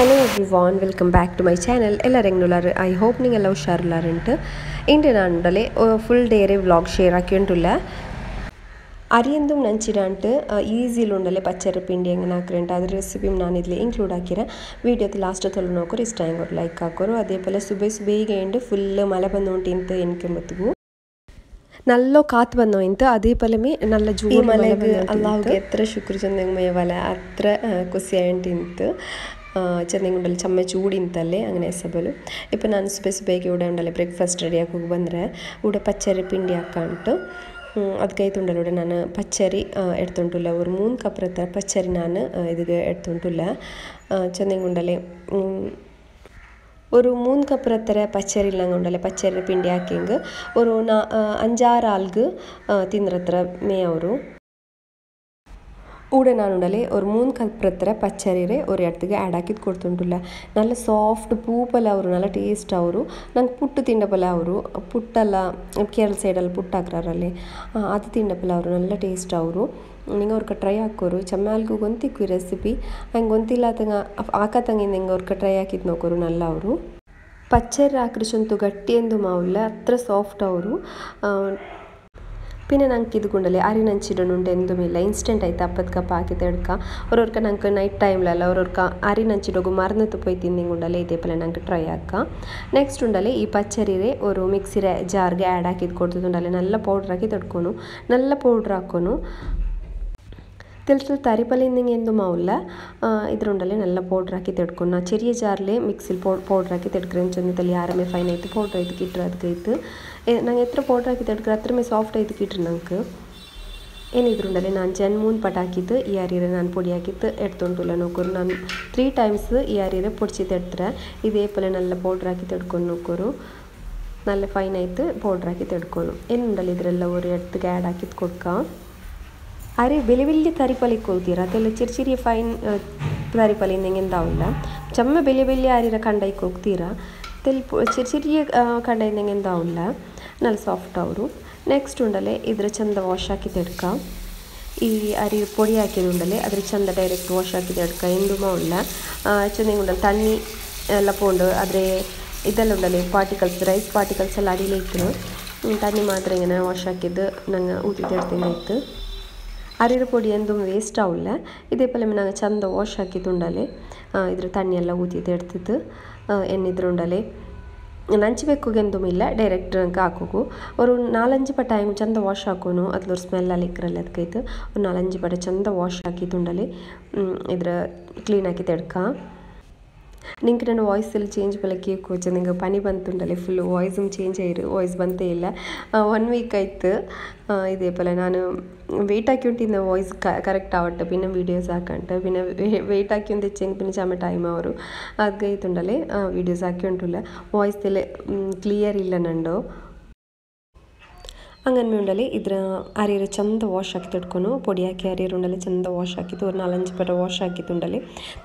Hello everyone, welcome back to my channel. I hope you all are India full day vlog share akiyuntulla. Ariyandum nanchidante easy lundale pachari pindi engana hakrente adra recipe nanu idile include hakire video last thollu nokuru iಷ್ಟ ayangoru like hakoru ade pole sube ge end full mala bandu untu inte enkembatugu nallo kaat banno inte ade palame nalla jooru mala banno Allahge etra shukr chennamaya wala atra kusi ayintinte ചെന്നൈങ്ങുണ്ടല്ലേ ചമ്മ ചൂടിന്തല്ലേ അങ്ങനെ എസബಲು ഇപ്പോൾ ನಾನು specific ഇവിടെ ഉണ്ടല്ലേ breakfast ready ആക്കി ಬಂದ್ರೆ ഇവിടെ പച്ചരി ಪಿಂಡಿ ಹಾಕಂಟು ಅದಕ್ಕೈತುಂಡಲ್ಲ ഇവിടെ ನಾನು ಪಚ್ಚರಿ എടുത്തുಂಟುಲ್ಲ ഒരു 3 ಕಪ್ ರತ್ತ ಪಚ್ಚರಿ ನಾನು ഇതിಗೆ എടുത്തുಂಟುಲ್ಲ ചെന്നൈങ്ങുണ്ടല്ലേ ഒരു 3 കപ്പ് ರತ್ತರ പച്ചരി ഇല്ലങ്ങുണ്ടല്ലേ പച്ചരി ಪಿಂಡಿ ಹಾಕಿಂಗ ഒരു 5-6 ആൾക്ക് തിന്നറത്ര മേ ಅವರು ಊಡೆ ನಾನುಂಡಲೆ ஒரு 3 ಕಪ್ ರತ್ತರ ಪಚ್ಚರಿರೆ ஒரு ಎಡ್ತಿಗೆ ಆಡ್ ಹಾಕಿದ್ ಕೊಡ್ತುಂಟುಲ್ಲ നല്ല ಸಾಫ್ಟ್ ಪೂಪಲ ಅವರು നല്ല ಟೇಸ್ಟ್ ಅವರು ನಂಗೆ ಪುಟ್ಟು ತಿಂಡಪಲ ಅವರು ಪುಟ್ಟಲ್ಲ ಕೇರಳ ಸೈಡಲ್ಲಿ ಪುಟ್ಟು ಹಾಕ್ರಾರಲ್ಲಿ ಅದು ತಿಂಡಪಲ ಅವರು നല്ല ಟೇಸ್ಟ್ ಅವರು ನಿಂಗೆ ಅವ್ರಿಗೆ ಟ್ರೈ ಹಾಕೋರು ಚಮ್ಮಾಲ್ಗೂ ಗೊಂತಿಕ್ಕು ರೆಸಿಪಿ ಹಂಗೆ ಗೊಂತಿಲ್ಲ ತಂಗ ಹಾಕತ್ತಂಗಿಂದ ಹಿಂಗೆ ಅವ್ರಿಗೆ ಟ್ರೈ ಹಾಕಿದ್ ನೋಕೋರು നല്ല ಅವರು പച്ചരി ಹಾಕ್ರಿಸಂತು ಗಟ್ಟಿ ಎಂದು ಮಾವುಲ್ಲ ಅത്ര ಸಾಫ್ಟ್ ಅವರು പിന്നെ ഞങ്ങൾക്ക് ഇതുകൊണ്ടല്ലേ അരി നനച്ചിടുന്നുണ്ട് എന്തുമില്ല ഇൻസ്റ്റൻറ്റ് ആയിട്ട് അപ്പത്ത് കപ്പ് ആക്കിയിട്ട് എടുക്കാം ഓരോർക്ക് ഞങ്ങൾക്ക് നൈറ്റ് ടൈമിലല്ല ഓരോർക്ക് അരി നനച്ചിടുക മറന്നിട്ട് പോയി തിന്നിങ്ങുണ്ടല്ലേ ഇതേപോലെ ഞങ്ങൾക്ക് ട്രൈ ആക്കാം നെക്സ്റ്റ് ഉണ്ടല്ലേ ഈ പച്ചരിയെ ഒരു മിക്സിയുടെ ജാർಗೆ ആഡ് ആക്കിയിട്ട് കൊടുത്തിട്ടുണ്ടല്ലേ നല്ല പൗഡർ ആക്കി എടുക്കുന്നു നല്ല പൗഡർ ಹಾಕೋನು തരിപ്പല ഇന്നിങ്ങനെ എന്തും ആവില്ല ഇതിലുണ്ടല്ലേ നല്ല പൗഡർ ആക്കി തെടുക്കുന്നു ചെറിയ ജാറിലെ മിക്സിയിൽ പൗഡർ ആക്കി തെടുக்கிறேன்னு சொன்னதில்ல யாருமே ஃபைன் ஆயிட்டு பவுடர் ஆயிட்டு கிட்டுற அதுக்கு நாங்கள் எത്ര പൗഡർ ആക്കി തെടുക്കുക അത്രമേ ಸಾಫ್ಟ್ ആയിട്ട് കിട്ടും ഞങ്ങൾക്ക് ಏನಿದ್ರುಂಡಲ್ಲಿ ನಾನು ಜನ್ಮೂನ್ ಪಟಾಕಿದ್ದು ಈ ಅರಿರೆ ನಾನು ಪೊಡಿ ಹಾಕಿದ್ದು ಎಡ್ತುಂಟುಲ್ಲ ನೋಕೋರು ನಾನು 3 ಟೈಮ್ಸ್ ಈ ಅರಿರೆ പൊടിച്ച് ತೆಡ್ತಾರೆ ಇದೇ ಪಲೆ നല്ല ಪೌಡರ್ ಆക്കി ತೆಡ್ಕೊಂಡು ನೋಕೋರು നല്ല ಫೈನ್ ಆಯ್ತು ಪೌಡರ್ ಆക്കി ತೆಡ್ಕೊಂಡು ಏನುಂಡಲ್ಲ ಇದರೆಲ್ಲ ഒരു ಎಡ್ತಿಗೆ ಆ್ಯಡ್ ಹಾಕಿದ್ದು ಕೊಡ್ക്കാം അരി വലിയ വലിയ തരിപ്പലയ്ക്ക് കൊടുത്തീരാ അതല്ല ചെറിയ ചെറിയ ഫൈൻ തരിപ്പല എന്തെങ്കിലും എന്താവില്ല ചമ്മ വലിയ വലിയ അരിയുടെ കണ്ടായിക്ക് ಹೋಗ್ತೀರಾ ചെറിയ ചെറിയ കണ്ട എന്തെങ്കിലും എന്താവില്ല നല്ല ಸಾಫ್ಟ್ ಅವರು ನೆಕ್ಸ್ಟ್ ಉಂಡಲೆ ಇದ್ರ ಚಂದ ವಾಶ್ ಹಾಕಿ ತೆಡ್ക്കാം ಈ ಅರಿ പൊടി ಹಾಕಿದುಂಡಲೆ ಅದ್ರ ಚಂದ ಡೈರೆಕ್ಟ್ ವಾಶ್ ಹಾಕಿ ತೆಡ್ക്കാം ಎಂದುಮಾವಿಲ್ಲ ಚೆಂದ ತಣ್ಣಿ ಎಲ್ಲ ಪೋಂಡು ಆದರೆ ಇದೆಲ್ಲ ಉಂಡಲೆ ಪಾರ್ಟಿಕಲ್ಸ್ ರೈಸ್ ಪಾರ್ಟಿಕಲ್ಸ್ ಎಲ್ಲ ಅಡಿಲಿತ್ತು ತಣ್ಣಿ ಮಾತ್ರ ಇങ്ങനെ ವಾಶ್ ಹಾಕಿದ್ದು ನಂಗೆ ಊತಿ ತೆಡ್ತಿಂಗಾಯ್ತು ಅರಿರ ಪೊಡಿ ಎಂದೂ ವೇಸ್ಟ್ ಆವಿಲ್ಲ ಇದೇ ಪಲೆ ನಂಗೆ ಚಂದ ವಾಶ್ ಹಾಕಿದ್ದುಂಡಲೆ ಇದ್ರ ತಣ್ಣಿ ಎಲ್ಲ ಊತಿ ತೆಡ್ತಿದ್ದು ಎನ್ನಿದ್ರುಂಡಲೆ ನಂಚಬೇಕುಗೆಂದುಮಿಲ್ಲ ಡೈರೆಕ್ಟ್ ನಂಗೆ ಹಾಕೋಕು ഒരു 4-5 ಪಟ ಹೆಂಗೆ ಚಂದ ವಾಶ್ ಹಾಕೋನು ಅದ್ರೊರು ಸ್ಮೆಲ್ ಅಲ್ಲಿ ಇಕ್ಕರಲ್ಲ ಅದಕ್ಕೈತು ಒಂದು 4-5 ಪಟ ಚಂದ ವಾಶ್ ಹಾಕಿದ್ದುಂಡಲೆ ಇದ್ರ ಕ್ಲೀನ್ ಹಾಕಿ ತೆಡ್ക്കാം ನಿಂಗೆ ನನ್ನ ವಾಯ್ಸಲ್ಲಿ ಚೇಂಜ್ ಬಲಕ್ಕೆ ಕೋಚ ನಿಂಗೆ ಪನಿ ಬಂತುಂಡಲೆ ಫುಲ್ ವಾಯ್ಸು ಚೇಂಜ್ ಆಯಿರು ವಾಯ್ಸ್ ಬಂತೇ ಇಲ್ಲ 1 ವೀಕ್ ಆಯ್ತು ಇದೇ ಪಲ ನಾನು വെയിറ്റ് ആക്കിയോണ്ടിരുന്ന വോയിസ് കറക്റ്റ് ആവട്ടെ പിന്നെ വീഡിയോസ് ആക്കണ്ട പിന്നെ വെയിറ്റ് ആക്കിയൊന്ന് തെച്ചെങ്കിൽ പിന്നെ ചമ്മ ടൈം ಅವರು ಅದು ಗೈತುಂಡಲೆ വീഡിയോസ് ആക്കിയോണ്ടില്ല ವಾಯ್ಸ್ ಕ್ಲಿಯರ್ ಇಲ್ಲ ನಂಡು അങ്ങനെ ഉണ്ടല്ലേ ഇದ್ರ അരിയുടെ ചന്ത വാഷ് ആക്കി തെടുക്കുന്നു പൊടി ಹಾಕಿ ಅರಿಯರು ಉಂಡಲೆ ಚಂದ ವಾಶ್ ಹಾಕಿತ್ತು ഒരു 4-5 ಪಟ ವಾಶ್ ಹಾಕಿತ್ತುಂಡಲೆ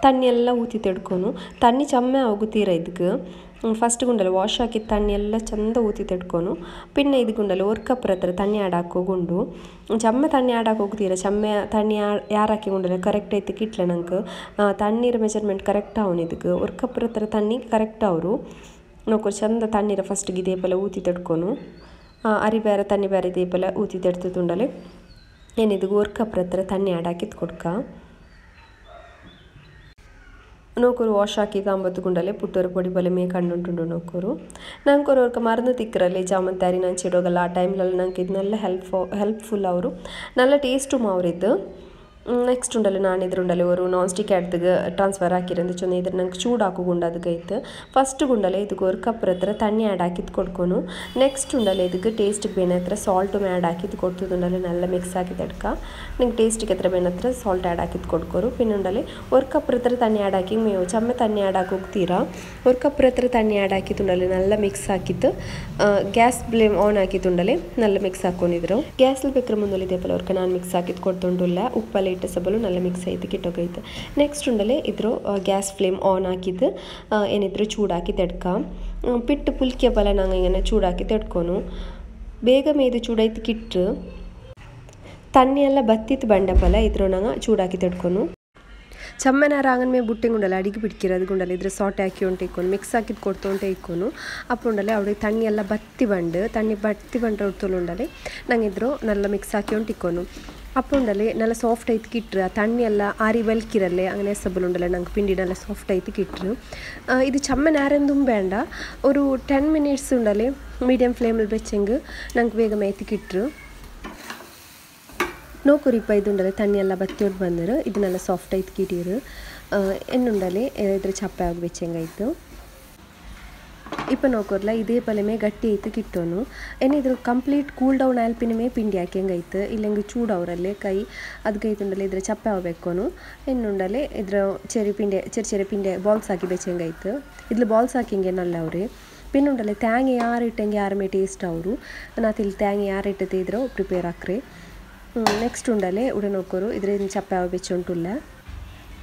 ತಣ್ಣಿ ಎಲ್ಲ ಊತಿ ತೆಡ್ಕೊಂಡು ತಣ್ಣಿ ಚಮ್ಮೆ ಆಗುತ್ತೀರ ಇದಕ್ಕೆ ಫಸ್ಟ್ ಗುಂಡಲೆ ವಾಶ್ ಹಾಕಿ ತಣ್ಣಿ ಎಲ್ಲ ಚಂದ ಊತಿ ತೆಡ್ಕೊಂಡು പിന്നെ ഇതുകൊണ്ടല്ലേ 1 കപ്പ് ಹತ್ರ ತಣ್ಣಿ ಆಡ್ ಹಾಕೋಗೊಂಡು ಚಮ್ಮೆ ತಣ್ಣಿ ಆಡ್ ಹಾಕೋಗ್ತೀರ ಚಮ್ಮೆ ತಣ್ಣಿ ಯಾರು ಹಾಕಿಕೊಂಡಲೆ ಕರೆಕ್ಟ್ ಐತಿ ಕಿಟ್ಲೆ ನಂಗೆ ತಣ್ಣೀರ ಮೆಜರ್ಮೆಂಟ್ ಕರೆಕ್ಟ್ ಅವನು ಇದಕ್ಕೆ 1 ಕಪ್ ಹತ್ರ ತಣ್ಣಿ ಕರೆಕ್ಟ್ ಅವರು ನೋಕೋ ಚಂದ ತಣ್ಣೀರ ಫಸ್ಟ್ಗೆ ಇದೇ ಪಲ ಊತಿ ತೆಡ್ಕೊಂಡು ಅರಿ ಬೇರೆ ತಣ್ಣಿ ಬೇರೆ ಇದೇ ಪಲ ಊತಿ ತೆಡ್ತಿದ್ದುಂಡಲೆ ಏನಿದು 1 ಕಪ್ ಹತ್ರ ತಣ್ಣಿ ಆಡ್ ಹಾಕಿದ್ದು ಕೊಡ್ಕ നോക്കൊരു വാഷ് ആക്കി താമ്പത്തുകൊണ്ടല്ലേ പുട്ടൊരു പൊടി പോലെ മേ കണ്ടുകൊണ്ടു നോക്കൊരു ഞങ്ങൾക്ക് ഓരോർക്ക് മറന്ന് തിക്കറല്ലേ ಜಾಮಂತಿ ಅರಿ ನಂಚಿಡೋಗಲ್ಲ ಆ ಟೈಮ್ಲಲ್ಲಿ ನಂಗೆ ಇದು നല്ല ಹೆಲ್ಪ್ಫುಲ್ ಅವರು നല്ല ಟೇಸ್ಟುം ಅವರಿದ್ದು ನೆಕ್ಸ್ಟ್ ಉಂಡಲ್ಲ ನಾನು ಇದ್ರುಂಡಲೆ ഒരു നോൺ സ്റ്റിക്ക് അടുത്തേക്ക് ട്രാൻസ്ഫർ ആക്കിയിരുന്നു ചൊന്ന ഇದ್ರ ನಂಗೆ ಚೂಡು ಹಾಕೋಗುಂಡು ಅದಕ್ಕೈತು ಫಸ್ಟ್ ಗುಂಡಲೆ ಇದಕ್ಕೆ 1 ಕಪ್ ಹತ್ರ ತಣ್ಣಿ ಆ್ಯಡ್ ಹಾಕಿದ್ದು ಕೊಡ್ಕೊನು ನೆಕ್ಸ್ಟ್ ಉಂಡಲೆ ಇದಕ್ಕೆ ಟೇಸ್ಟಿಗೆ ಬೇನೆ ಹತ್ರ ಸಾಲ್ಟು ಆ್ಯಡ್ ಹಾಕಿದ್ದು ಕೊಡ್ತಿದ್ದುಂಡಲೆ നല്ല ಮಿಕ್ಸ್ ಆಗಿ ತಡ್ಕ ನಿಂಗೆ ಟೇಸ್ಟಿಗೆ ಹತ್ರ ಬೇನೆ ಹತ್ರ ಸಾಲ್ಟ್ ಆ್ಯಡ್ ಹಾಕಿದ್ದು ಕೊಡ್ಕೊರು പിന്നെ ಉಂಡಲೆ 1 ಕಪ್ ಹತ್ರ ತಣ್ಣಿ ಆ್ಯಡ್ ಹಾಕಿ ಮೇವು ಚಮ್ಮೆ ತಣ್ಣಿ ಆ್ಯಡ್ ಹಾಕಿ ಹೋಗ್ತೀರಾ 1 ಕಪ್ ಹತ್ರ ತಣ್ಣಿ ಆ್ಯಡ್ ಹಾಕಿದ್ದುಂಡಲೆ നല്ല ಮಿಕ್ಸ್ ಹಾಕಿದ್ದು ಗ್ಯಾಸ್ ಫ್ಲೇಮ್ ಆನ್ ಹಾಕಿದ್ದುಂಡಲೆ നല്ല ಮಿಕ್ಸ್ ಹಾಕೊಂಡಿದ್ರು ಗ್ಯಾಸಲ್ಲಿ ಬೇಕ್ರೆ ಮುಂದೊಲಿ ಇದೇ ಪಲ ಅವ್ರಿಗೆ ನಾನು ಮಿಕ್ಸ್ ಹಾಕಿದ್ದು ಕೊಡ್ತುಂಡುಲ್ಲ ಉಪ್ಪಲ್ಲಿ ಇಟ್ಟು ಸಬಲು നല്ല ಮಿಕ್ಸ್ ಆಯ್ತು ಕಿಟ್ಟೋಗೈತೆ ನೆಕ್ಸ್ಟ್ ಉಂಡಲೆ ಇದ್ರು ಗ್ಯಾಸ್ ಫ್ಲೇಮ್ ಆನ್ ಹಾಕಿದ್ದು ಏನಿದ್ರು ಚೂಡಾಕಿ ತೆಡ್ക്കാം ಪಿಟ್ಟು ಪುಲ್ಕಿಯ ಬಲ ನಂಗೆ ಇങ്ങനെ ಚೂಡಾಕಿ ತೆಡ್ಕೊನು ಬೇಗ ಮೇದು ಚೂಡಾಯ್ತು ಕಿಟ್ಟು ತಣ್ಣಿ ಎಲ್ಲ ಬತ್ತಿತ್ತು ಬಂಡ ಫಲ ಇದ್ರು ನಂಗೆ ಚೂಡಾಕಿ ತೆಡ್ಕೊನು ಚಮ್ಮನಾರ ಆಂಗನ ಬುಟ್ಟಿಂಗ್ ಉಂಡಲ್ಲ ಅಡಿಗೆ ಬಿಡ್ಕಿರೋದು ಗುಂಡಲ್ಲ ಇದ್ರೆ ಸಾಟೆ ಹಾಕಿ ಉಂಟು ಇಕ್ಕೊಂಡು ಮಿಕ್ಸ್ ಹಾಕಿದ್ದು ಕೊಡ್ತು ಉಂಟೆ ಇಕ್ಕೋನು ಅಪ್ಪ ಉಂಡಲೆ ಅವ್ರಿಗೆ ತಣ್ಣಿ ಎಲ್ಲ ಬತ್ತಿ ಬಂಡ್ರೆ ಉಡ್ತೋಲು ಉಂಡಲೆ ನಂಗೆ ಇದ್ರು ನಲ್ಲ ಮಿಕ್ಸ್ ಹಾಕಿ ಉಂಟು ಇಕ್ಕೋನು ಅಪ್ಪ ಉಂಡಲೆ നല്ല ಸಾಫ್ಟ್ ಆಯ್ತು ಕಿಟ್ರು ಆ ತಣ್ಣಿ ಎಲ್ಲ ಆರಿ ಬಲ್ಕಿರಲ್ಲೇ അങ്ങനെ ಎಸಬಲ್ ಉಂಡಲ್ಲ ನಂಗೆ ಪಿಂಡಿ നല്ല ಸಾಫ್ಟ್ ಆಯ್ತು ಕಿಟ್ರು ಇದು ಚಮ್ಮನಾರಂದು ಬೇಡ ഒരു 10 minutes ಉಂಡಲೆ ಮೀಡಿಯಂ ಫ್ಲೇಮಲ್ಲಿ ಬೆಚ್ಚಂಗೆ ನಂಗೆ ಬೇಗ ಮೇಯ್ತು ಕಿಟ್ರು ನೋಕುರಿಪ್ಪ ಇದುಂಡಲೆ ತಣ್ಣಿ ಎಲ್ಲ ಬತ್ತಿಯೋಡು ಬಂದರು ಇದನ್ನೆಲ್ಲ ಸಾಫ್ಟ್ ಆಯ್ತು ಕಿಟೀರು ಎನ್ನುಂಡಲೆ ಇದ್ರ ಚಪ್ಪೆ ಆಗಿ ಬೆಚ್ಚಂಗಾಯ್ತು ಇಪ್ಪ ನೋಕೋರ್ಲ ಇದೇ ಪಲೆಮೆ ಗಟ್ಟಿ ಆಯ್ತು ಕಿಟ್ಟೋನು ಏನಿದ್ರು ಕಂಪ್ಲೀಟ್ ಕೂಲ್ ಡೌನ್ ಆಲ್ಪಿನಮೇ ಪಿಂಡಿ ಹಾಕಿಂಗಾಯ್ತು ಇಲ್ಲಂಗೆ ಚೂಡವ್ರಲ್ಲೇ ಕೈ ಅದಕ್ಕೈತುಂಡಲೆ ಇದ್ರ ಚಪ್ಪೆ ಆಗಬೇಕೋನು ಎನ್ನುಂಡಲೆ ಇದ್ರ ಚೆರಿ ಪಿಂಡೆ ಬಾಲ್ಸ್ ಹಾಕಿ ಬೆಚ್ಚಂಗಾಯ್ತು ಇದ್ಲು ಬಾಲ್ಸ್ ಹಾಕಿಂಗೆ ನಲ್ಲ ಅವ್ರೆ ಪಿನ್ನುಂಡಲೆ ತ್ಯಾಂಗೆ ಯಾರು ಇಟ್ಟಂಗೆ ಯಾರಮೇ ಟೇಸ್ಟ್ ಅವರು ನಾತಿಲ್ಲಿ ತ್ಯಾಂಗೆ ಯಾರು ಇಟ್ಟತೆ ಇದ್ರು ಪ್ರಿಪೇರ್ ಹಾಕ್ರಿ ನೆಕ್ಸ್ಟ್ ಉಂಡಲೆ ಉಡ ನೋಕೋರು ಇದ್ರಿಂದ ಚಪ್ಪೆ ಆಗ ಬೆಚ್ಚ ಉಂಟುಲ್ಲ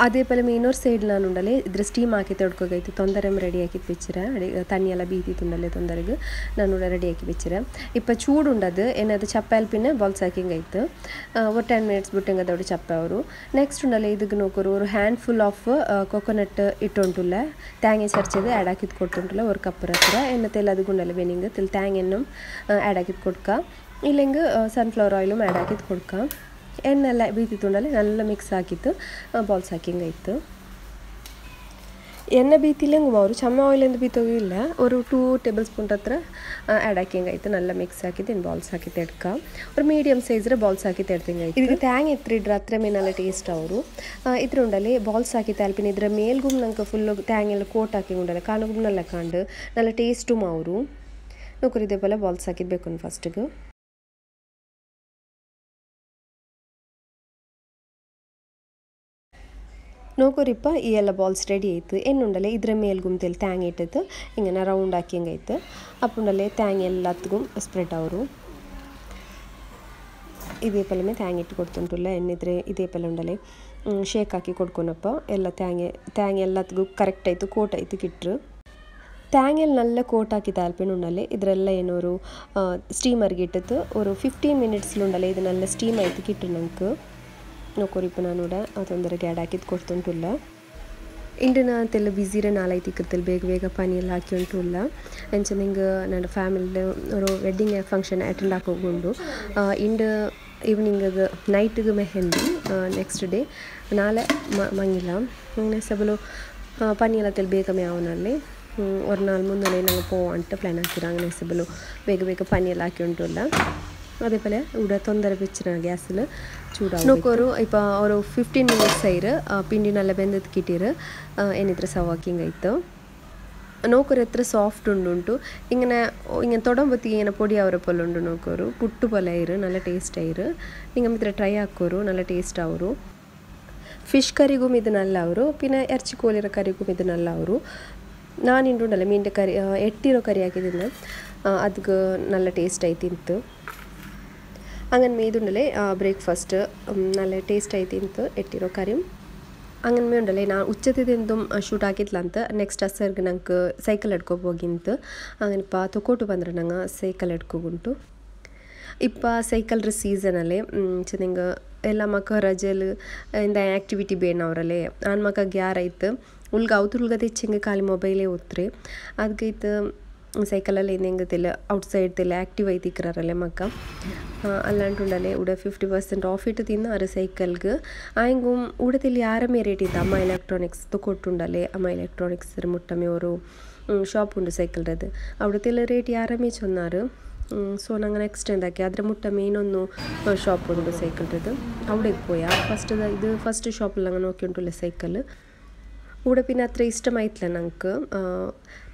ಅದೇ ಪಲೆ ಇನ್ನೊರು ಸೈಡ್ ನಾನು ಉಂಡಲೆ ಇದ್ರ ಸ್ಟೀಮ್ ಹಾಕಿ ತೊಡ್ಕೋಗೈತು ತೊಂದರೆ ರೆಡಿ ಹಾಕಿ ಬೆಚ್ಚಿರ ತಣ್ಣಿ ಎಲ್ಲ ಬೀತಿತ್ತುಂಡಲೆ ತೊಂದರೆಗೆ ನಾನು ರೆಡಿ ಹಾಕಿ ಬೆಚ್ಚಿರ ಇಪ್ಪ ಚೂಡು ಉಂಡದು ಏನಾದ್ರು ಚಪ್ಪೆ ಅಲ್ಪಿನ ಬಾಲ್ಸ್ ಹಾಕಿಂಗಾಯ್ತು ಒಂದು 10 minutes ಬಿಟ್ಟಂಗೆ ಅದೊಡೆ ಚಪ್ಪೆ ಅವರು ನೆಕ್ಸ್ಟ್ ಉಂಡಲೆ ಇದಕ್ಕೆ ನೋಕೋರು ಒಂದು ಹ್ಯಾಂಡ್ಫುಲ್ ಆಫ್ ಕೊಕೊನಟ್ ಇಟ್ಟುಂಟುಲ್ಲ ತ್ಯಾಂಗೆ ಚರ್ಚದು ಆ್ಯಡ್ ಹಾಕಿದ್ದು ಕೊಟ್ಟುಂಟುಲ್ಲ ಒಂದು ಕಪ್ಪರ ಹತ್ರ ಎನ್ನತ್ತೆಲ್ಲ ಅದು ಗುಂಡಲೆ ಬೆನಿಂಗ್ ತಿಲ್ ತ್ಯಾಂಗೆನ್ನು ಆ್ಯಡ್ ಹಾಕಿದ್ದು ಕೊಡ್ಕ ಇಲ್ಲಂಗೆ ಸನ್ಫ್ಲವರ್ ಆಯಿಲು ಆ್ಯಡ್ ಹಾಕಿದ್ದು ಕೊಡ್ಕ ಎಣ್ಣೆಲ್ಲ ಬೀತಿತ್ತುಂಡಲೆ നല്ല ಮಿಕ್ಸ್ ಹಾಕಿತ್ತು ಬಾಲ್ಸ್ ಹಾಕಿಂಗಾಯ್ತು ಎಣ್ಣೆ ಬೀತಿಲ್ಲಂಗೆ ಅವರು ಚಮ್ಮ ಆಯಿಲಿಂದ ಬೀತೋಗಿಲ್ಲ ಒಂದು 2 ಟೇಬಲ್ ಸ್ಪೂನ್ ಹತ್ರ ಆ್ಯಡ್ ಹಾಕಿಂಗಾಯ್ತು നല്ല ಮಿಕ್ಸ್ ಹಾಕಿದ್ದು ಇನ್ನು ಬಾಲ್ಸ್ ಹಾಕಿ ತೆಡ್ಕ ಒಂದು ಮೀಡಿಯಮ್ ಸೈಜ್ರೆ ಬಾಲ್ಸ್ ಹಾಕಿ ತೆಡ್ದಿಂಗಾಯ್ತು ಇದಕ್ಕೆ ತ್ಯಾಂಗ್ ಎತ್ತಿಡ್ರ ಹತ್ರ ಮೇಲೆ ಟೇಸ್ಟ್ ಅವರು ಇದ್ರ ಉಂಡಲೆ ಬಾಲ್ಸ್ ಹಾಕಿ ತಲ್ಪಿನ ಇದ್ರ ಮೇಲ್ಗುಮ್ ನಂಗೆ ಫುಲ್ಲು ತ್ಯಾಂಗ್ ಎಲ್ಲ ಕೋಟ್ ಹಾಕಿ ಉಂಡಲೆ ಕಾಣಗುಮ್ನೆಲ್ಲ ಕಾಂಡು നല്ല ಟೇಸ್ಟು ಅವರು ನೋಕರಿ ಇದೇ ಪೋಲೆ ಬಾಲ್ಸ್ ಹಾಕಿದ್ಬೇಕು ಫಸ್ಟಿಗೆ ನೋಕೋರಿಪ್ಪ ಈ ಎಲ್ಲ ಬಾಲ್ಸ್ ರೆಡಿ ಆಯ್ತು ಎನ್ನುಂಡಲೆ ಇದ್ರ ಮೇಲ್ಗುಂತೆಲ್ಲಿ ತ್ಯಾಂಗ್ ಇಟ್ಟದ್ದು ಹಿಂಗೆ ರೌಂಡ್ ಹಾಕಿ ಹಿಂಗಾಯ್ತು ಅಪ್ಪುಂಡಲೆ ತ್ಯಾಂಗ್ ಎಲ್ಲತ್ತಿಗೂ ಸ್ಪ್ರೆಡ್ ಅವರು ಇದೇ ಪಲ್ಲೆ ತ್ಯಾಂಗ್ ಇಟ್ಟು ಕೊಡ್ತುಂಟುಲ್ಲ ಎನ್ನಿದ್ರೆ ಇದೇ ಪಲ್ಲೆ ಉಂಡಲೆ ಶೇಕ್ ಹಾಕಿ ಕೊಡ್ಕೊನಪ್ಪ ಎಲ್ಲ ತ್ಯಾಂಗ್ ಎಲ್ಲತ್ತಿಗೂ ಕರೆಕ್ಟ್ ಆಯಿತು ಕೋಟ್ ಆಯಿತು ಕಿಟ್ರು ತ್ಯಾಂಗೆಲ್ಲ നല്ല ಕೋಟ್ ಹಾಕಿ ತಾಲ್ಪೇನುಂಡಲೆ ಇದರೆಲ್ಲ ಏನೋರು ಸ್ಟೀಮರ್ಗೆ ಇಟ್ಟದ್ದು ಒಂದು 15 minutes ಉಂಡಲೆ ಇದನ್ನೆಲ್ಲ ಸ್ಟೀಮ್ ಆಯ್ತು ಕಿಟ್ರು ನಂಗೆ ನೋಕೋರಿಪ್ಪ ನಾನು ತೊಂದರೆಗೆ ಆ್ಯಡ್ ಹಾಕಿದ್ದು ಕೊಡ್ತುಂಟುಲ್ಲ ಇಂಡಿನ ಅಂತೆಲ್ಲ ಬಿಸಿರೆ ನಾಲೈತಿ ಇಕ್ಕತ್ತಲ್ಲಿ ಬೇಗ ಪಾನಿ ಎಲ್ಲ ಹಾಕಿ ಉಂಟುಲ್ಲ ಅಂಚೆ ನಿಂಗೆ ನನ್ನ ಫ್ಯಾಮಿಲಿ ಅವರು ವೆಡ್ಡಿಂಗ್ ಫಂಕ್ಷನ್ ಅಟೆಂಡ್ ಹಾಕೋಗೊಂಡು ಇಂಡು ಈವ್ನಿಂಗಿಗೆ ನೈಟಿಗೆ ಮೆಹಂದಿ ನೆಕ್ಸ್ಟ್ ಡೇ ನಾಳೆ ಮಂಗಿಲ್ಲ ಸಬಲು ಪನಿ ಎಲ್ಲ ತೆಲ್ ಬೇಗ ಮೇವನಲ್ಲಿ ஒரு நாள் முன்னாலே நாங்கள் போவோன்ட்டு ಪ್ಲ್ಯಾನ್ ಹಾಕಿರಾಂಗ ನೆಸಬಲು ಬೇಗ ಪನಿ ಎಲ್ಲ ಹಾಕಿ ಉಂಟುಲ್ಲ അതേ പോലെ ഇവിടെ തൊന്തര വെച്ചിട്ട് ഗ്യാസിൽ ചൂടാവും നോക്കൊരു ഇപ്പോൾ ഒരു 15 minutes ആയിര് ಪಿಂಡಿ നല്ല ಬೆಂದದ್ದು ಕಿಟ್ಟಿರು ಏನಿದ್ರೆ ಸವಾಕಿಂಗ್ ಆಯಿತು ನೋಕೋರು ಎತ್ರ ಸಾಫ್ಟ್ ಉಂಟು ಹಿಂಗೆ ತೊಡಂಬತ್ತಿಗೆ ಇങ്ങനെ പൊടി ಅವರ ಪೊಲ್ಲ ಉಂಟು ನೋಕೋರು ಪುಟ್ಟು ಪೊಲ ಆಯಿರು നല്ല ಟೇಸ್ಟ್ ಆಯಿರು ಹಿಂಗೆ ಮಿತ್ರ ಟ್ರೈ ಹಾಕೋರು നല്ല ಟೇಸ್ಟ್ ಅವರು ಫಿಶ್ ಕರಿಗೂ ಇದು നല്ല ಅವರು പിന്നെ ഇറച്ചി കോലിರ ಕರಿಗೂ ಇದು നല്ല ಅವರು ನಾನು ಇಂಡುಂಡಲ್ಲ ಮೀನಿನ ಕರಿ ಎಟ್ಟಿರೋ ಕರಿ ಹಾಕಿದ್ದೀನಿ ಅದಕ್ಕೆ നല്ല ಟೇಸ್ಟ್ ಆಯ್ತಿಂತು അങ്ങനെ മേതുണ്ടല്ലേ ബ്രേക്ക്ഫാസ്റ്റ് നല്ല ടേസ്റ്റ് ആയിത്തിಂತು ಎಟ್ಟಿರೋ ಕರಿ അങ്ങനെ ಮೇ ಉಂಡಲೆ ನಾನು ಉಚ್ಚತಿದಿಂದು ಶೂಟ್ ಹಾಕಿದ್ಲ ಅಂತ ನೆಕ್ಸ್ಟ್ ಅಸರ್ಗೆ ನಂಗೆ ಸೈಕಲ್ ಎಡ್ಕೋಬೋಗಿಂತು അങ്ങനെಪ್ಪ ತೊಕೊಟ್ಟು ಬಂದ್ರೆ ನಂಗೆ ಸೈಕಲ್ ಎಡ್ಕೋಗುಂಟು ಇಪ್ಪ ಸೈಕಲ್ರ ಸೀಸನಲ್ಲಿ ನಿಂಗೆ ಎಲ್ಲ ಮಕ್ಕ ರಜಲ್ ಇಂದ ಆ್ಯಕ್ಟಿವಿಟಿ ಬೇನವರಲ್ಲೇ ಆನ್ ಮಕ್ಕ ಗ್ಯಾರಾಯ್ತು ಉಲ್ಗ ಅವತುಲ್ಗ ತೆಚ್ಚಂಗೆ ಖಾಲಿ ಮೊಬೈಲೇ ಓದ್ರಿ ಅದಕ್ಕೈತು ಸೈಕಲಲ್ಲಿ ಹೆಂಗತಿಲ್ಲ ಔಟ್ಸೈಡ್ ತೆಲ್ಲ ಆ್ಯಕ್ಟಿವ್ ಐತಿ ಇಕ್ರಾರಲ್ಲೇ ಮಕ್ಕ ಅಲ್ಲಾಂಟುಂಡಲೆ ಉಡ 50% ಆಫ್ ಇಟ್ಟು ತಿನ್ನಾರು ಸೈಕಲ್ಗೆ ಆಯ್ಗೂ ಉಡದಲ್ಲಿ ಆರಮೇ ರೇಟ್ ಇತ್ತು ಅಮ್ಮ ಎಲೆಕ್ಟ್ರಾನಿಕ್ಸ್ ತೊಕೊಟ್ಟುಂಡಲೆ ಅಮ್ಮ ಎಲೆಕ್ಟ್ರಾನಿಕ್ಸ್ ಮುಟ್ಟಮೆ ಅವರು ಶಾಪ್ ಉಂಡು ಸೈಕಲ್ರದ್ದು ಅವಡತ್ತೆಲ್ಲ ರೇಟ್ ಯಾರಮೇ ಚೊನ್ನಾರು ಸೊ ನಂಗೆ ನೆಕ್ಸ್ಟ್ ಎಂದಾಕಿ ಆದರೆ ಮುಟ್ಟಮೆ ಇನ್ನೊಂದು ಶಾಪ್ ಉಂಡು ಸೈಕಲ್ರದ್ದು ಅವಡಿಗೆ ಪೋಯ ಫಸ್ಟ್ ಶಾಪಲ್ಲಿ ನಂಗೆ ನೋಕಿ ಉಂಟುಲ್ಲ ಸೈಕಲ್ ಉಡುಪಿನ ಹತ್ರ ಇಷ್ಟಮಾಯ್ತಲ್ಲ ನಂಗೆ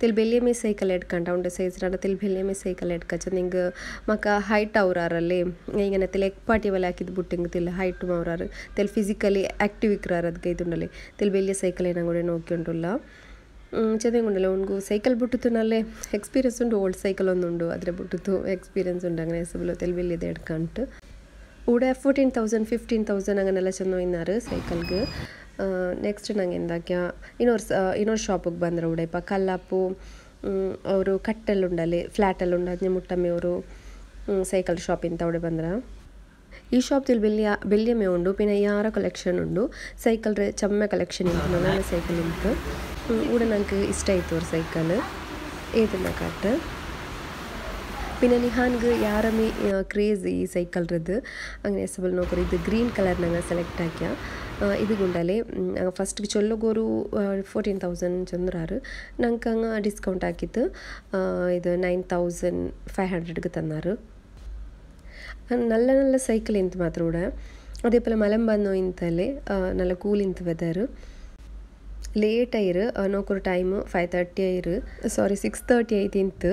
ತೆಲ್ ಬೆಲ್ಲಿಯಮೇ ಸೈಕಲ್ ಎಡ್ಕಂಡು ಅವನ ಸೈಜ್ ರಾಡ ತೆಲ್ ಬೆಲ್ಲಿಯಮೇ ಸೈಕಲ್ ಎಡ್ಕಚ್ಚ ನಿಂಗೆ ಮಕ್ಕ ಹೈಟ್ ಅವ್ರಾರಲ್ಲೇ ಈಗ ತೆಲ್ ಎಗ್ ಪಾಟಿ ಒಲೆ ಹಾಕಿದ್ದು ಬಿಟ್ಟಿಂಗೆ ತೆಲ್ ಹೈಟ್ ಅವ್ರಾರು ತೆಲ್ ಫಿಸಿಕಲಿ ಆ್ಯಕ್ಟಿವ್ ಇಕ್ರಾರ ಅದಕ್ಕೆ ಇದುಂಡಲೆ ತೆಲ್ ಬೆಲ್ಲಿಯ ಸೈಕಲ್ ಏನಂಗೆ ನೋಕಿ ಉಂಟುಲ್ಲ ಚೆನ್ನಾಗುಂಡಲ್ಲ ಅವನಿಗೂ ಸೈಕಲ್ ಬಿಟ್ಟಿತ್ತು ನಲ್ಲೇ ಎಕ್ಸ್ಪೀರಿಯನ್ಸ್ ಉಂಟು ಓಲ್ಡ್ ಸೈಕಲ್ ಒಂದುಂಡು ಅದ್ರ ಬಿಟ್ಟಿತ್ತು ಎಕ್ಸ್ಪೀರಿಯನ್ಸ್ ಉಂಡು അങ്ങനെ ಹೆಸಬಲು ತೆಲ್ ಬೆಲ್ಲಿಯದು ಎಡ್ಕಂಟು ಊಡ 14,000 15,000 അങ്ങനെಲ್ಲ ಚೆಂದ ಇನ್ನಾರು ಸೈಕಲ್ಗೆ ನೆಕ್ಸ್ಟ್ ನಂಗೆ ಎಂದಾಕ್ಯ ಇನ್ನೊರು ಶಾಪಿಗೆ ಬಂದ್ರೆ ಉಡೈಪ ಕಲ್ಲಾಪು ಅವರು ಕಟ್ಟೆಲ್ಲುಂಡಲ್ಲಿ ಫ್ಲ್ಯಾಟಲ್ಲಿ ಉಂಡು ಅದನ್ನೇ ಮುಟ್ಟಮ್ಮೆ ಅವರು ಸೈಕಲ್ ಶಾಪಿಂದ ಅವಡೆ ಬಂದ್ರೆ ಈ ಶಾಪ್ದಲ್ಲಿ ಬೆಳ್ಳಿಯಮೆ ಉಂಡು ಪಿನ ಯಾರ ಕಲೆಕ್ಷನ್ ಉಂಡು ಸೈಕಲ್ ಚಮ್ಮೆ ಕಲೆಕ್ಷನ್ ಇಂತು ನನ್ನ ಸೈಕಲ್ ಇಂತು ಊಡ ನಂಗೆ ಇಷ್ಟ ಆಯ್ತು ಅವ್ರ ಸೈಕಲ್ ಏದನ್ನ ಕಾಟ പിന്നെ നിഹാൻക്ക് യാറമേ ക്രേസ് ഈ സൈക്കിൾറത് അങ്ങനെ എസബിൾ നോക്കറ് ഇത് ഗ്രീൻ കളർ ഞങ്ങൾ സെലക്ട് ആക്കിയ ഇത് കൊണ്ടല്ലേ ഫസ്റ്റ് ചൊല്ലൊരു 14,000 ചൊന്നറാറ് ഞങ്ങൾക്ക് അങ്ങ് ഡിസ്കൗണ്ട് ആക്കിയിട്ട് ഇത് 9,500ക്ക് തന്നാറ് നല്ല നല്ല സൈക്കിൾ ಇಂತ ಮಾತ್ರ ಕೂಡ അതേപോലെ മലം ಬಂದು ಇಂತಲೇ നല്ല ಕೂಲ್ ಇಂತ ವೆದರ್ ಲೇಟ್ ಆಯ್ರು ನೋಕರು ಟೈಮ್ 5:30 ಆಯ್ರು ಸಾರಿ 6:30 ಆಯ್ತು ಇಂತು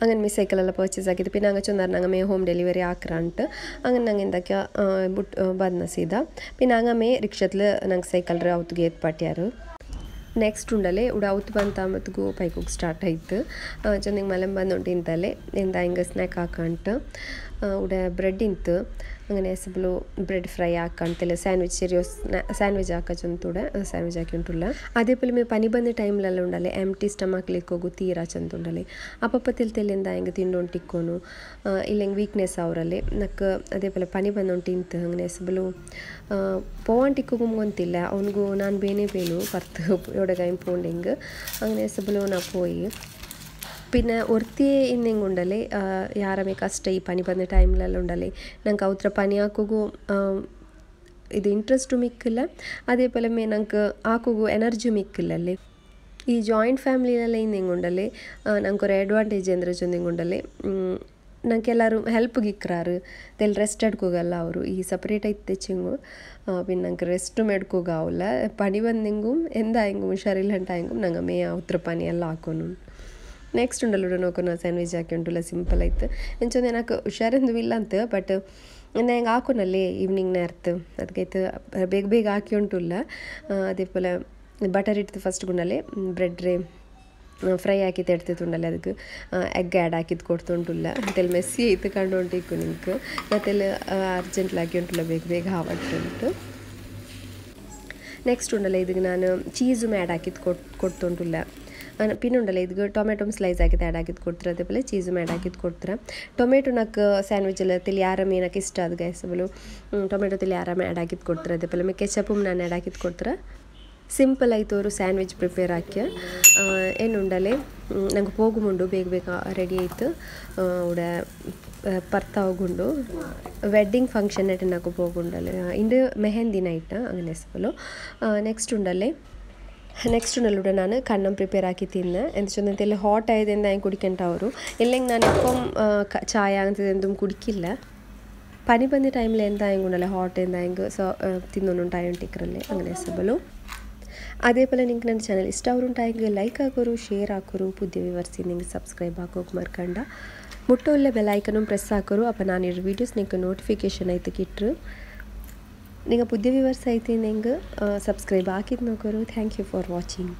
അങ്ങനെ മീ സൈക്കിളെല്ലാം പർച്ചേസ് ആക്കിയിട്ട് പിന്നെ അങ്ങ് ചൊന്നാറ് ഞങ്ങൾ മേ ഹോം ഡെലിവറി ആക്കറാണ്ട് അങ്ങനെ ഞങ്ങൾ എന്തൊക്കെയാ ಬಂದ ಸೀದಾ പിന്നെ അങ്ങ് മേ ರಿಕ್ಷಾത്തിൽ ನಂಗೆ ಸೈಕಲ್ ಅವತ್ತಿಗೆ ಏತ್ ಪಟ್ಯಾರು ನೆಕ್ಸ್ಟ್ ಉಂಡಲೆ ಉಡ ಅವತ್ತು ಬಂತಾಂಬತ್ತಿಗೂ ಪೈಕೋಗಿ ಸ್ಟಾರ್ಟ್ ಆಯ್ತು ಚಂದಿಗೆ ಮಲಂ ಬಂದು ಇಂತಲೇ ಎಂದ ಹಿಂಗೆ ಸ್ನ್ಯಾಕ್ ಹಾಕಂಟು ಉಡ ಬ್ರೆಡ್ ಇಂತು അങ്ങനെ എസബിളു ബ്രെഡ് ഫ്രൈ ആക്കാണ്ടില്ല സാൻഡ്വിച്ച് ചെറിയ സാൻഡ്വിച്ച് ആക്കാൻ ചൊന്തൂടെ സാൻഡ്വിച്ച് ആക്കിയിട്ടുള്ള അതേപോലെ മേ പനി ಬಂದ ಟೈಮ್ಲೆಲ್ಲ ಉಂಡಲೆ ಎಂಟಿ ಸ್ಟಮಕ್ಲಿಕ್ಕೆ ಹೋಗು ತೀರಾ ಚಂದುಂಡಲೆ ಅಪ್ಪಪ್ಪത്തിൽ ತೆಲ್ಲಿಂದ ಹೆಂಗೆ ತಿಂಡೊಂಟಿಕ್ಕೋನು ಇಲ್ಲ ಹೆಂಗೆ ವೀಕ್ನೆಸ್ ಅವರಲ್ಲಿ ನಕ್ಕೆ അതേപോലെ പനി ಬಂದೊಂಟಿಂತು അങ്ങനെ ಎಸಬಲು പോവാണ്ടിക്കോകും ಗೊತ್ತಿಲ್ಲ ಅವನಿಗೂ ನಾನು ಬೇನು ಪರ್ತು ಎವಡೆಗಾಯಿ ಪೋಂಡೆಂಗೆ അങ്ങനെ ಎಸಬಲು ನಾ പോയി പിന്നെ ഒരുത്തിയെ ഇന്നെങ്കിൽ ഉണ്ടല്ലേ യാരമേ കഷ്ട ഈ പനി ಬಂದ ടൈമിലെല്ലാം ഉണ്ടല്ലേ ഞങ്ങൾക്ക് അവത്ര പനി ആക്കുകൂ ഇത് ഇൻട്രസ്റ്റും മിക്കില്ല അതേപോലെ മേ ഞങ്ങൾക്ക് ആക്കുകൂ എനർജി മിക്കില്ലല്ലേ ഈ ജോയിൻറ്റ് ಫ್ಯಾಮಿಲಿಯಲ್ಲ ಇನ್ನೆಂಗೆ ಉಂಡಲೆ ನಂಗೆ ಅಡ್ವಾಂಟೇಜ್ ಅಂದರೆ ಚೊಂದಿಂಗೆ ಉಂಡಲೆ ನಂಗೆ ಎಲ್ಲರೂ ಹೆಲ್ಪ್ಗೆ ಇಕ್ರಾರು ತೆಲ್ ರೆಸ್ಟ್ ಎಡ್ಕೋಗಲ್ಲ ಅವರು ಈ ಸಪ್ರೇಟ್ ಐತೆ ತೆಚ್ಚಿಂಗು പിന്നെ ನಂಗೆ ರೆಸ್ಟ್ മെಡ್ಕೋಗಾವಲ್ಲ പനി ಬಂದಿಂಗು ಎಂದಾಯಂಗು ಹುಷಾರಿಲ್ಲ ಅಂಟಾಯಂಗು ನಂಗೆ ಮೇ ಅವತ್ರ ಪನಿ ಎಲ್ಲ ಹಾಕೋನು ನೆಕ್ಸ್ಟ್ ಉಂಡಲ್ಲ ನೋಕೋಣ ಸ್ಯಾಂಡ್ವಿಚ್ ಹಾಕಿ ಉಂಟಲ್ಲ ಸಿಂಪಲ್ ಆಯ್ತು ಎಂಚೊಂದು ನನಗೆ ಹುಷಾರಿಂದು ಇಲ್ಲ ಅಂತ ಬಟ್ ನಾನು ಹೆಂಗೆ ಹಾಕೋನಲ್ಲೇ ಈವ್ನಿಂಗ್ നേരത്ത് ಅದಕ್ಕೈತು ಬೇಗ ಹಾಕಿ ಉಂಟುಲ್ಲ അതേപോലെ ಬಟರ್ ಇಡ್ತು ಫಸ್ಟ್ ಗುಂಡಲ್ಲೇ ಬ್ರೆಡ್ ರೇ ಫ್ರೈ ಹಾಕಿ ತೆಡ್ತಿತ್ತುಂಡಲ್ಲ ಅದಕ್ಕೆ ಎಗ್ ಆ್ಯಡ್ ಹಾಕಿದ್ದು ಕೊಡ್ತುಂಟುಲ್ಲ ಅಂತೆಲ್ಲ ಮೆಸ್ಸಿ ಐತೆ ಕಂಡು ಉಂಟಿಕ್ಕು ನಿಂಗೆ ಮತ್ತೆಲ್ಲ ಅರ್ಜೆಂಟ್ಲಿ ಹಾಕಿ ಉಂಟುಲ್ಲ ಬೇಗ ಹಾವಟ್ಟುಂಟು ನೆಕ್ಸ್ಟ್ ಉಂಡಲ್ಲ ಇದಕ್ಕೆ ನಾನು ಚೀಸು ಆ್ಯಡ್ ಹಾಕಿದ್ದು ಕೊಡ್ತುಂಟುಲ್ಲ പിന്നെ ഉണ്ടല്ലോ ഇത് ടൊമാറ്റോ സ്ലൈസ് ആക്കിയിട്ട് ആഡ് ആക്കിയിട്ട് കൊടുത്തിട്ട് അതേപോലെ ചീസും ആഡ് ആക്കിയിട്ട് കൊടുത്തിട്ട് ಟೊಮೆಟೊ ನಕ್ಕೆ ಸ್ಯಾಂಡ್ವಿಚ್ ತಿಳಿ ಆರಾಮ ಏನಕ್ಕೆ ಇಷ್ಟ ಅದು ಗೈಸ್ ಬಲು ಟೊಮೆಟೊ ತಿಳಿ ಆರಾಮ ಆ್ಯಡ್ ಹಾಕಿದ್ದು ಕೊಡ್ತಾರೆ അതേപോലെ ಕೆಚಪು ನಾನು ಆ್ಯಡ್ ಹಾಕಿದ್ದು ಕೊಡ್ತಾರೆ ಸಿಂಪಲ್ ಆಯಿತು ಅವರು ಸ್ಯಾಂಡ್ವಿಚ್ ಪ್ರಿಪೇರ್ ಹಾಕಿ ಏನುಂಡಲೆ ನಂಗೆ ಹೋಗುಮುಂಡು ಬೇಗ ರೆಡಿ ಆಯಿತು ಉಡ ಪರ್ತಾ ಹೋಗುಂಡು ವೆಡ್ಡಿಂಗ್ ಫಂಕ್ಷನ್ ಆയിട്ട് నాకు ಹೋಗುಂಡಲೆ ಇಂದು ಮೆಹಂದಿ ನೈಟ್ അങ്ങനെ ಎಸಬಲು ನೆಕ್ಸ್ಟ್ ಉಂಡಲೆ ನೆಕ್ಸ್ಟ್ ನಲ್ಲೂടെ ನಾನು ಕಣ್ಣಂ ಪ್ರಿಪೇರ್ ಆಕಿ ತಿನ್ನ ಎಂತ ಚಂದಂತೆಲ್ಲ ಹಾಟ್ ಆಯದಿಂದ ಹೆಂಗೆ ಕುಡಿಕಂಟ ಅವರು ಎಲ್ಲೆಂಗೆ ನಾನು ಇപ്പം ಚಾಯ ಅಂತದೆಂದು ಕುಡಿಕಿಲ್ಲ പനി ಬಂದ ടൈമിൽ എന്താ ഉണ്ടല്ലേ ഹോട്ട് എന്താ സോ തിന്നൊന്നുണ്ടായോണ്ടിക്കറല്ലേ അങ്ങനെ എസബಲು അതേപോലെ നിങ്ങൾക്ക് ನನ್ನ ಚಾನಲ್ ಇಷ್ಟ ಅವರುಂಟಾയെങ്കിൽ ಲೈಕ್ ಆಗೋರು ಶೇರ್ ಹಾಕೋರು പുതിയ വ്യൂവേഴ്സ് നിങ്ങൾക്ക് സബ്സ്ക്രൈബ് ആಕೋಕೆ ಮರ್ಕಂಡ ಮುಟ್ಟೊಳ್ಳೆ ಬೆಲ್ ಐಕನ್ ಪ್ರೆಸ್ ಹಾಕೋರು അപ്പോൾ ನಾನು ಇರೋ ವೀಡಿಯೋಸ್ നിങ്ങൾക്ക് ನೋಟಿಫಿಕೇಶನ್ ಆಯ್ತು ಕಿಟ್ರು നിങ്ങൾ പുതിയ വ്യൂവേഴ്സ് ആയിട്ട് നിങ്ങൾ സബ്സ്ക്രൈബ് ആക്കി നോക്കൂ താങ്ക് യു ഫോർ വാച്ചിങ്